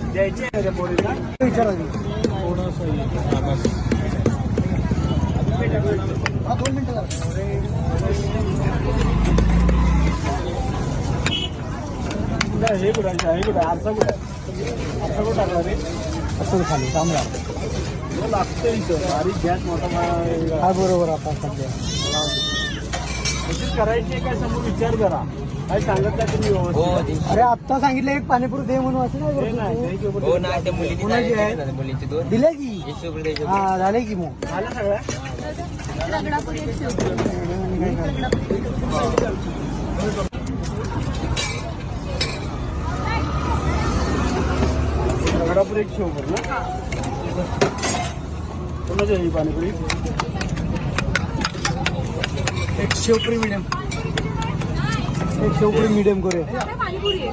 द्यायची आहे पोरीला विचारा थोडंसं हा 2 मिनिटं हे कुठं आहे कुठं आरसा कुठं आरसा कुठं टाकला रे असं खाली तांबडा लागतं इथं बारीक गॅस मोठा हा बरोबर आता सध्या तशीच करायची काय समोर विचार करा काय सांगत नाही तुम्ही व्यवस्थित अरे आत्ता सांगितलं एक पाणीपुरी दे म्हणून असं हे नाही नाही करतो. हो ना ते कोणाची आहे? मुलींचे दोन दिले की हा झाले की मग झालं सगळं रगडापुरी एक शेवपुरी ना कोणाची आहे ही पाणीपुरी एक शेवपुरी मिडियम एक शेवपुरी मिडियम करूया पाणीपुरी आहे